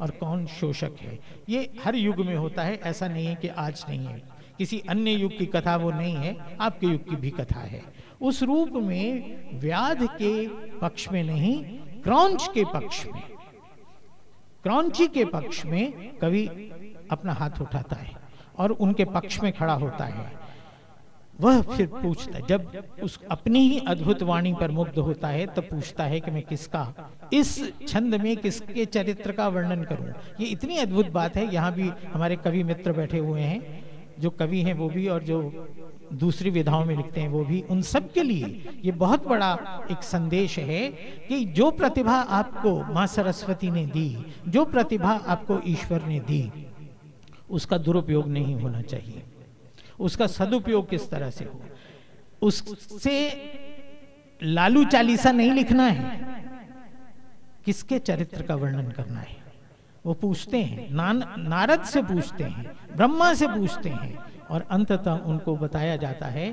और कौन शोषक है। ये हर युग में होता है, ऐसा नहीं है कि आज नहीं है। किसी अन्य युग की कथा वो नहीं है, आपके युग की भी कथा है। उस रूप में व्याध के पक्ष में नहीं, क्रौंच के पक्ष में, क्रौंची के पक्ष में कवि अपना हाथ उठाता है और उनके पक्ष में खड़ा होता है। वह फिर पूछता है, जब उस अपनी ही अद्भुत वाणी पर मुग्ध होता है, तब पूछता है कि मैं किसका, इस छंद में किसके चरित्र का वर्णन करूं। ये इतनी अद्भुत बात है। यहाँ भी हमारे कवि मित्र बैठे हुए हैं, जो कवि हैं वो भी और जो दूसरी विधाओं में लिखते हैं वो भी, उन सब के लिए ये बहुत बड़ा एक संदेश है कि जो प्रतिभा आपको माँ सरस्वती ने दी, जो प्रतिभा आपको ईश्वर ने दी, उसका दुरुपयोग नहीं होना चाहिए, उसका सदुपयोग किस तरह से हो। उससे लालू चालीसा नहीं लिखना है, किसके चरित्र का वर्णन करना है। वो पूछते हैं, नारद से पूछते हैं, ब्रह्मा से पूछते हैं, और अंततः उनको बताया जाता है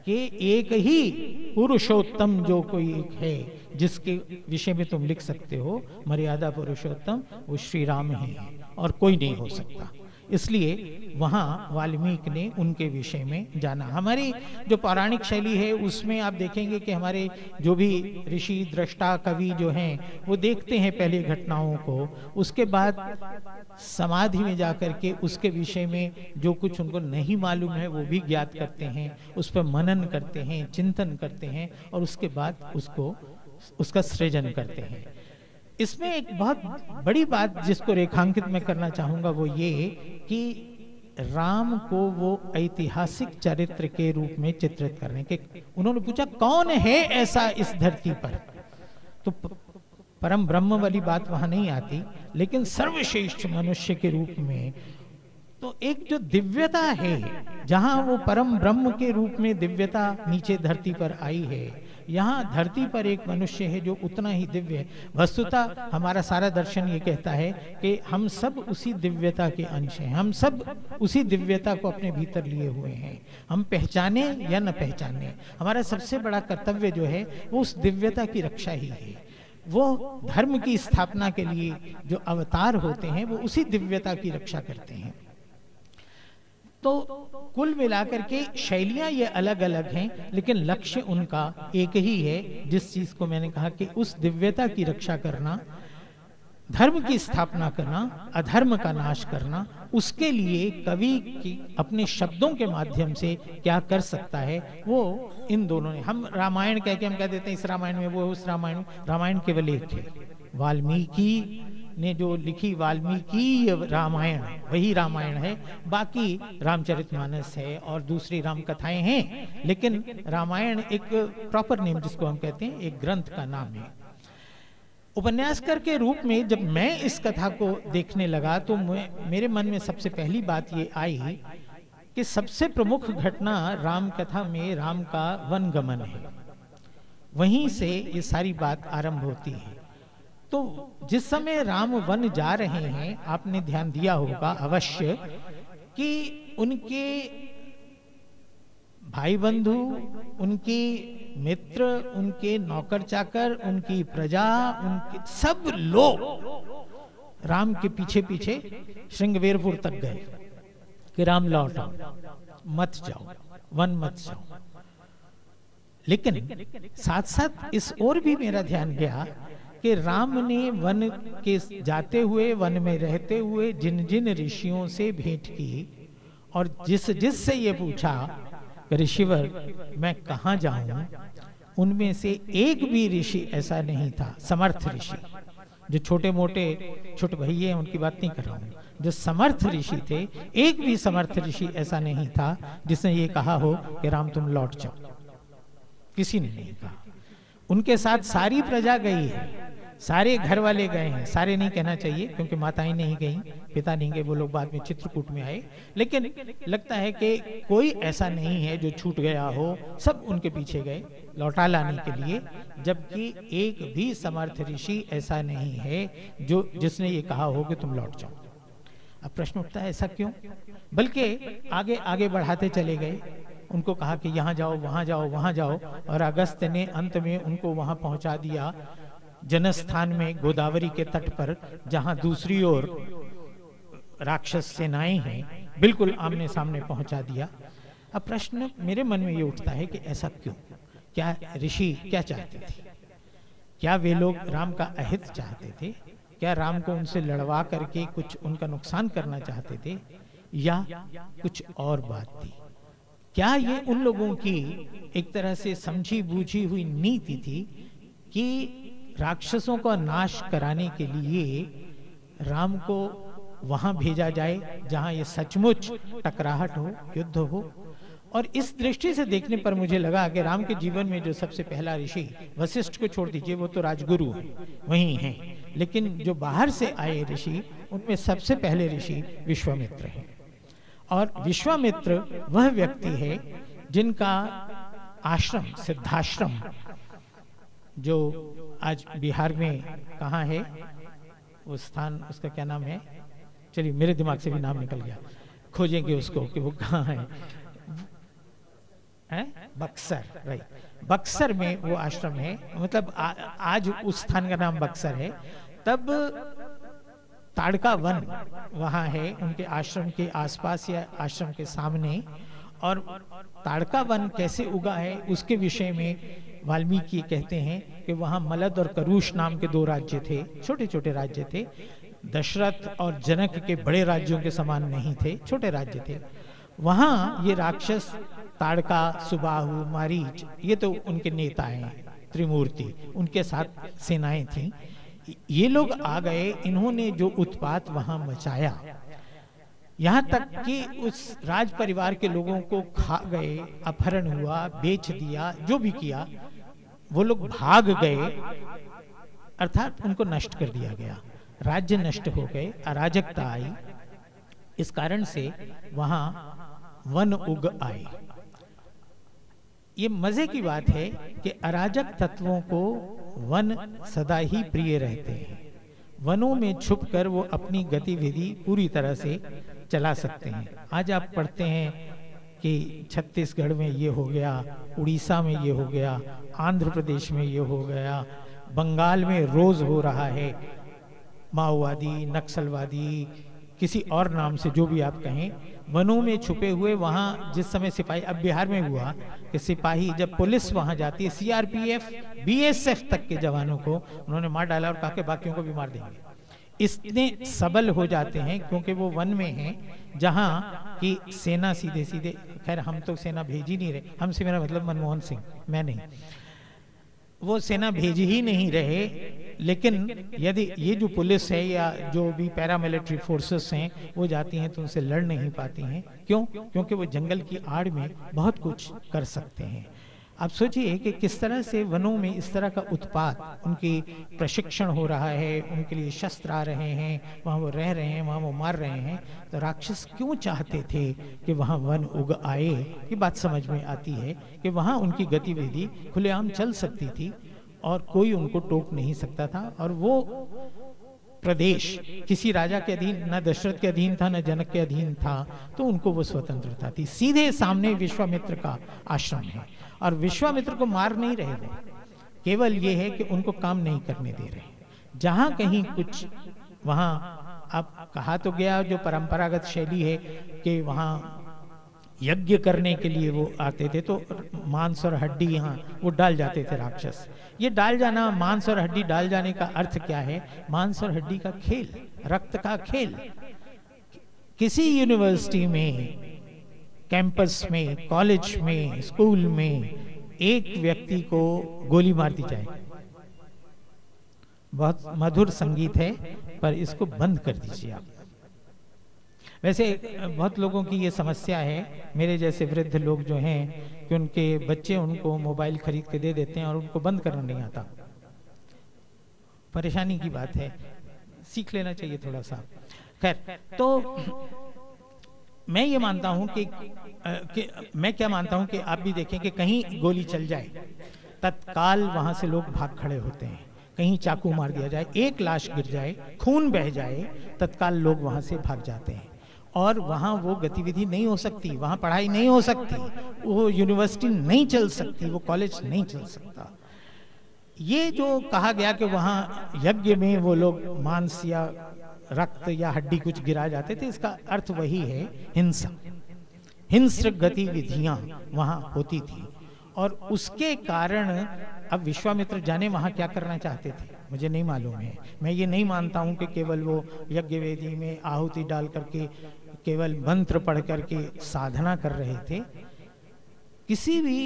कि एक ही पुरुषोत्तम जो कोई एक है जिसके विषय में तुम लिख सकते हो मर्यादा पुरुषोत्तम, वो श्री राम ही है और कोई नहीं हो सकता। इसलिए वहाँ वाल्मीकि ने उनके विषय में जाना। हमारी जो पौराणिक शैली है उसमें आप देखेंगे कि हमारे जो भी ऋषि दृष्टा कवि जो हैं वो देखते हैं पहले घटनाओं को, उसके बाद समाधि में जाकर के उसके विषय में जो कुछ उनको नहीं मालूम है वो भी ज्ञात करते हैं, उस पर मनन करते हैं, चिंतन करते हैं और उसके बाद उसका सृजन करते हैं। इसमें एक बहुत बड़ी बात जिसको रेखांकित मैं करना चाहूंगा वो ये कि राम को वो ऐतिहासिक चरित्र के रूप में चित्रित करने के, उन्होंने पूछा कौन है ऐसा इस धरती पर, तो परम ब्रह्म वाली बात वहां नहीं आती, लेकिन सर्वश्रेष्ठ मनुष्य के रूप में तो एक जो दिव्यता है, जहां वो परम ब्रह्म के रूप में दिव्यता नीचे धरती पर आई है, यहाँ धरती पर एक मनुष्य है जो उतना ही दिव्य है। वस्तुतः हमारा सारा दर्शन ये कहता है कि हम सब उसी दिव्यता के अंश हैं, हम सब उसी दिव्यता को अपने भीतर लिए हुए हैं। हम पहचाने या न पहचाने, हमारा सबसे बड़ा कर्तव्य जो है वो उस दिव्यता की रक्षा ही है। वो धर्म की स्थापना के लिए जो अवतार होते हैं वो उसी दिव्यता की रक्षा करते हैं। तो कुल मिलाकर के शैलियां ये अलग अलग हैं, लेकिन लक्ष्य उनका एक ही है। जिस चीज को मैंने कहा कि उस दिव्यता की रक्षा करना, धर्म की स्थापना करना, अधर्म का नाश करना, उसके लिए कवि की अपने शब्दों के माध्यम से क्या कर सकता है, वो इन दोनों ने, हम रामायण कह के हम कह देते हैं इस रामायण में, वो उस रामायण में, रामायण केवल एक है। वाल्मीकि ने जो लिखी वाल्मीकि रामायण, वही रामायण है। बाकी रामचरितमानस है और दूसरी राम कथाएं हैं, लेकिन रामायण एक प्रॉपर नेम जिसको हम कहते हैं, एक ग्रंथ का नाम है। उपन्यासकार के रूप में जब मैं इस कथा को देखने लगा तो मेरे मन में सबसे पहली बात ये आई कि सबसे प्रमुख घटना राम कथा में राम का वनगमन है, वहीं से ये सारी बात आरंभ होती है। तो जिस समय राम वन जा रहे हैं, आपने ध्यान दिया होगा अवश्य कि उनके भाई बंधु, उनके मित्र, उनके नौकर चाकर, उनकी प्रजा, उनके सब लोग राम के पीछे पीछे श्रृंगवेरपुर तक गए कि राम लौट आओ, मत जाओ, वन मत जाओ। लेकिन साथ साथ इस ओर भी मेरा ध्यान गया कि राम ने वन के जाते हुए, वन में रहते हुए जिन जिन ऋषियों से भेंट की और जिस से ये पूछा कि ऋषिवर मैं कहाँ जाऊं, उनमें से एक भी ऋषि ऐसा नहीं था, समर्थ ऋषि, जो छोटे मोटे छोटे भैया उनकी बात नहीं कर रहा हूं, जो समर्थ ऋषि थे, एक भी समर्थ ऋषि ऐसा नहीं था जिसने ये कहा हो कि राम तुम लौट जाओ। किसी ने नहीं कहा। उनके साथ सारी प्रजा गई है, सारे घर वाले गए हैं, सारे नहीं कहना चाहिए क्योंकि माताएं नहीं गई, पिता नहीं गए, वो लोग बाद में चित्रकूट में आए, लेकिन लगता है कि कोई ऐसा नहीं है जो छूट गया हो, सब उनके पीछे गए लौटा लाने के लिए। जबकि एक भी समर्थ ऋषि ऐसा नहीं है जो जिसने ये कहा हो कि तुम लौट जाओ। अब प्रश्न उठता है ऐसा क्यों, बल्कि आगे आगे बढ़ाते चले गए, उनको कहा कि यहाँ जाओ, वहाँ जाओ, वहाँ जाओ, और अगस्त्य ने अंत में उनको वहाँ पहुँचा दिया जनस्थान में गोदावरी के तट पर, जहां दूसरी ओर राक्षस सेनाएं हैं, बिल्कुल आमने सामने पहुंचा दिया। अब प्रश्न मेरे मन में ये उठता है कि ऐसा क्यों? क्या ऋषि क्या चाहते थे? क्या वे लोग राम का अहित चाहते थे? क्या राम को उनसे लड़वा करके कुछ उनका नुकसान करना चाहते थे, या कुछ और बात थी? क्या ये उन लोगों की एक तरह से समझी बूझी हुई नीति थी कि राक्षसों का नाश कराने के लिए राम को वहां भेजा जाए जहां ये सचमुच टकराहट हो, युद्ध हो? और इस दृष्टि से देखने पर मुझे लगा कि राम के जीवन में जो सबसे पहला ऋषि, वशिष्ठ को छोड़ दीजिए, वो तो राजगुरु हैं, वही हैं, लेकिन जो बाहर से आए ऋषि, उनमें सबसे पहले ऋषि विश्वामित्र हैं। और विश्वामित्र वह व्यक्ति है जिनका आश्रम, सिद्धाश्रम, जो आज बिहार में कहाँ है वो स्थान, उसका क्या नाम है? चलिए, मेरे दिमाग से भी नाम निकल गया, खोजेंगे उसको कि वो कहाँ है। बक्सर, राइट, बक्सर में वो आश्रम है। मतलब आज उस स्थान का नाम बक्सर है। तब ताड़का वन वहाँ है, उनके आश्रम के आसपास या आश्रम के सामने। और ताड़का वन कैसे उगा है उसके विषय में वाल्मीकि कहते हैं कि वहाँ मलद और करुष नाम के दो राज्य थे, छोटे छोटे राज्य थे। दशरथ और जनक के बड़े राज्यों के समान नहीं थे, छोटे राज्य थे। वहाँ ये राक्षस ताड़का, सुबाहु, मारीच, ये तो उनके नेता हैं, त्रिमूर्ति, उनके साथ सेनाएं थीं। ये लोग आ गए, इन्होंने जो उत्पात वहां मचाया, यहाँ तक कि उस राज परिवार के लोगों को खा गए, अपहरण हुआ, बेच दिया, जो भी किया, वो लोग भाग गए, अर्थात उनको नष्ट कर दिया गया, राज्य नष्ट हो गए, अराजकता आई। इस कारण से वहां वन उग आए। ये मजे की बात है कि अराजक तत्वों को वन सदा ही प्रिय रहते हैं। वनों में छुपकर वो अपनी गतिविधि पूरी तरह से चला सकते हैं। आज आप पढ़ते हैं कि छत्तीसगढ़ में ये हो गया, उड़ीसा में ये हो गया, आंध्र प्रदेश में ये हो गया, बंगाल में रोज हो रहा है, माओवादी, नक्सलवादी, किसी और नाम से जो भी आप कहें, वनों में छुपे हुए वहाँ जिस समय सिपाही, अब बिहार में हुआ कि सिपाही, जब पुलिस वहाँ जाती है, सीआरपीएफ, बीएसएफ तक के जवानों को उन्होंने मार डाला और कहा कि बाकियों को भी मार देंगे। इतने सबल हो जाते हैं क्योंकि वो वन में हैं जहाँ की सेना सीधे सीधे, खैर हम तो सेना भेज ही नहीं रहे, हमसे मेरा मतलब मनमोहन सिंह, मैं नहीं, वो सेना भेज ही नहीं रहे। लेकिन यदि ये जो पुलिस है या जो भी पैरामिलिट्री फोर्सेस हैं वो जाती हैं तो उनसे लड़ नहीं पाती हैं। क्यों? क्योंकि वो जंगल की आड़ में बहुत कुछ कर सकते हैं। आप सोचिए कि किस तरह से वनों में इस तरह का उत्पात, उनकी प्रशिक्षण हो रहा है, उनके लिए शस्त्र आ रहे हैं, वहाँ वो रह रहे हैं, वहाँ वो मार रहे हैं। तो राक्षस क्यों चाहते थे कि वहाँ वन उग आए? ये बात समझ में आती है कि वहाँ उनकी गतिविधि खुलेआम चल सकती थी और कोई उनको टोक नहीं सकता था। और वो प्रदेश किसी राजा के अधीन, न दशरथ के अधीन था, न जनक के अधीन था, तो उनको वो स्वतंत्रता थी। सीधे सामने विश्वामित्र का आश्रम है और विश्वामित्र को मार नहीं रहे वो, केवल ये है कि उनको काम नहीं करने दे रहे। जहां कहीं कुछ, वहां अब कहा तो गया जो परंपरागत शैली है कि वहां यज्ञ करने के लिए वो आते थे तो मांस और हड्डी यहाँ वो डाल जाते थे राक्षस। ये डाल जाना, मांस और हड्डी डाल जाने का अर्थ क्या है? मांस और हड्डी का खेल, रक्त का खेल। किसी यूनिवर्सिटी में, कैंपस में, कॉलेज में, स्कूल में एक व्यक्ति को गोली मार दी जाए, बहुत मधुर संगीत है, पर इसको बंद कर दीजिए आप। वैसे बहुत लोगों की ये समस्या है, मेरे जैसे वृद्ध लोग जो हैं, कि उनके बच्चे उनको मोबाइल खरीद के दे देते हैं और उनको बंद करना नहीं आता। परेशानी की बात है, सीख लेना चाहिए थोड़ा सा। खैर, तो मैं ये मानता हूं कि मैं क्या मानता हूं कि आप भी देखें कि कहीं गोली चल जाए, तत्काल वहां से लोग भाग खड़े होते हैं। कहीं चाकू मार दिया जाए, एक लाश गिर जाए, खून बह जाए, तत्काल लोग वहां से भाग जाते हैं। और वहाँ वो गतिविधि नहीं हो सकती, वहाँ पढ़ाई नहीं हो सकती, वो यूनिवर्सिटी नहीं चल सकती, वो कॉलेज नहीं चल सकता। ये जो कहा गया कि वहां यज्ञ में वो लोग मांस या रक्त या हड्डी कुछ गिरा जाते थे, इसका अर्थ वही है हिंसा, हिंस्र गतिविधियां वहां होती थी। और उसके कारण अब विश्वामित्र जाने वहां क्या करना चाहते थे मुझे नहीं मालूम है। मैं ये नहीं मानता हूं कि केवल वो यज्ञ वेदी में आहुति डाल करके केवल मंत्र पढ़ करके साधना कर रहे थे। किसी भी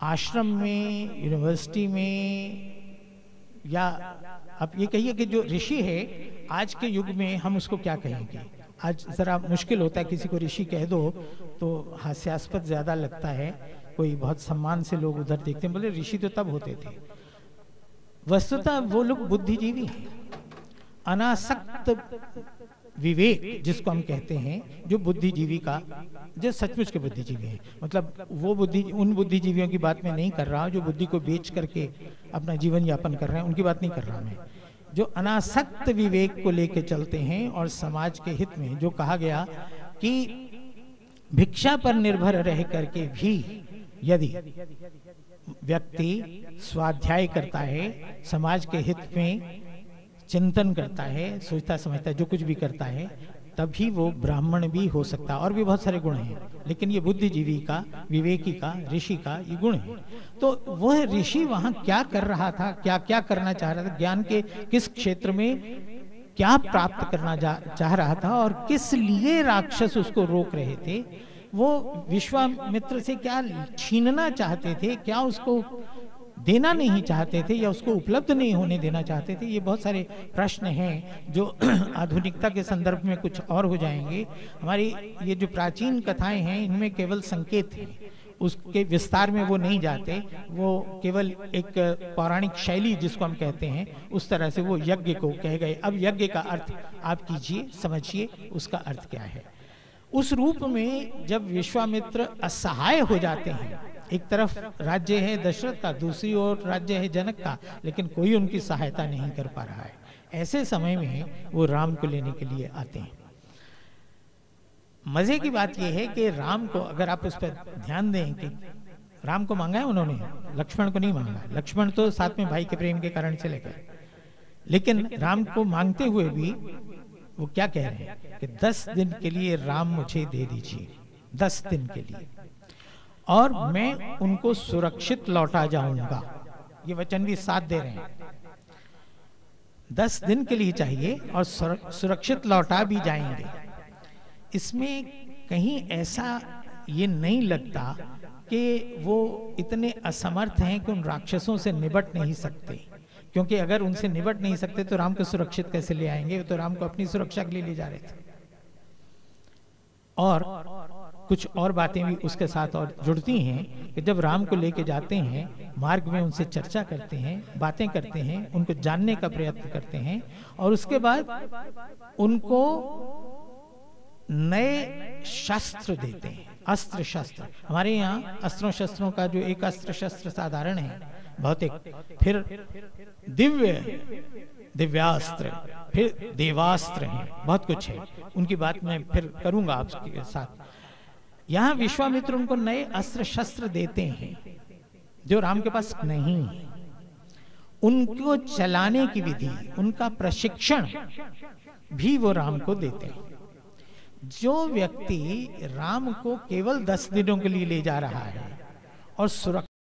आश्रम में, यूनिवर्सिटी में, या आप ये कहिए कि जो ऋषि है आज के युग में हम उसको क्या कहेंगे। आज जरा मुश्किल होता है, किसी को ऋषि कह दो तो हास्यास्पद ज्यादा लगता है, कोई बहुत सम्मान से लोग उधर देखते हैं, बोले ऋषि तो तब होते थे। वस्तुतः वो लोग बुद्धिजीवी हैं, अनासक्त विवेक जिसको हम कहते हैं, जो बुद्धिजीवी का, जो सचमुच के बुद्धिजीवी हैं। मतलब वो उन बुद्धिजीवियों की बात मैं नहीं कर रहा हूं जो बुद्धि को बेच करके अपना जीवन यापन कर रहे हैं, उनकी बात नहीं कर रहा मैं। जो अनासक्त विवेक को लेके चलते हैं और समाज के हित में, जो कहा गया कि भिक्षा पर निर्भर रह करके भी यदि व्यक्ति स्वाध्याय करता है, समाज के हित में चिंतन करता है, सोचता समझता है, जो कुछ भी करता है, तभी वो ब्राह्मण भी हो सकता है। और भी बहुत सारे गुण हैं, लेकिन ये बुद्धिजीवी का, विवेकी का, ऋषि का ये गुण है। तो वह ऋषि वहां क्या कर रहा था, क्या क्या करना चाह रहा था, ज्ञान के किस क्षेत्र में क्या प्राप्त करना चाह रहा था, और किस लिए राक्षस उसको रोक रहे थे, वो विश्वामित्र से क्या छीनना चाहते थे, क्या उसको देना नहीं चाहते थे, या उसको उपलब्ध नहीं होने देना चाहते थे। ये बहुत सारे प्रश्न हैं जो आधुनिकता के संदर्भ में कुछ और हो जाएंगे। हमारी ये जो प्राचीन कथाएं हैं इनमें केवल संकेत हैं, उसके विस्तार में वो नहीं जाते, वो केवल एक पौराणिक शैली जिसको हम कहते हैं उस तरह से वो यज्ञ को कह गए। अब यज्ञ का अर्थ आप कीजिए, समझिए उसका अर्थ क्या है। उस रूप में जब विश्वामित्र असहाय हो जाते हैं, एक तरफ राज्य है दशरथ का, दूसरी ओर राज्य है जनक का, लेकिन कोई उनकी सहायता नहीं कर पा रहा है, ऐसे समय में वो राम को लेने के लिए आते हैं। मजे की बात यह है कि राम को, अगर आप उस पर ध्यान दें कि राम को मांगा है उन्होंने, लक्ष्मण को नहीं मांगा। लक्ष्मण तो साथ में भाई के प्रेम के कारण चले गए, लेकिन राम को मांगते हुए भी वो क्या कह रहे हैं कि 10 दिन के लिए राम मुझे दे दीजिए, 10 दिन के लिए, और मैं उनको सुरक्षित लौटा जाऊंगा। ये वचन भी साथ दे रहे हैं, 10 दिन के लिए चाहिए और सुरक्षित लौटा भी जाएंगे। इसमें कहीं ऐसा ये नहीं लगता कि वो इतने असमर्थ हैं कि उन राक्षसों से निपट नहीं सकते, क्योंकि अगर उनसे निपट नहीं सकते तो राम को सुरक्षित कैसे ले आएंगे। तो राम को अपनी सुरक्षा के लिए ले जा रहे थे। और कुछ और बातें भी उसके साथ और जुड़ती हैं कि जब राम को लेके जाते हैं, मार्ग में उनसे चर्चा करते हैं, बातें करते हैं, उनको जानने का प्रयत्न करते हैं, और उसके बाद उनको नए शस्त्र देते हैं, अस्त्र शस्त्र। हमारे यहाँ अस्त्रों शस्त्रों का जो एक अस्त्र शस्त्र साधारण है भौतिक, फिर दिव्यास्त्र, फिर देवास्त्र हैं, बहुत कुछ है, उनकी बात मैं फिर करूंगा आपके साथ। यहाँ विश्वामित्र उनको नए अस्त्र शस्त्र देते हैं जो राम के पास नहीं है। उनको चलाने की विधि, उनका प्रशिक्षण भी वो राम को देते हैं। जो व्यक्ति राम को केवल 10 दिनों के लिए ले जा रहा है और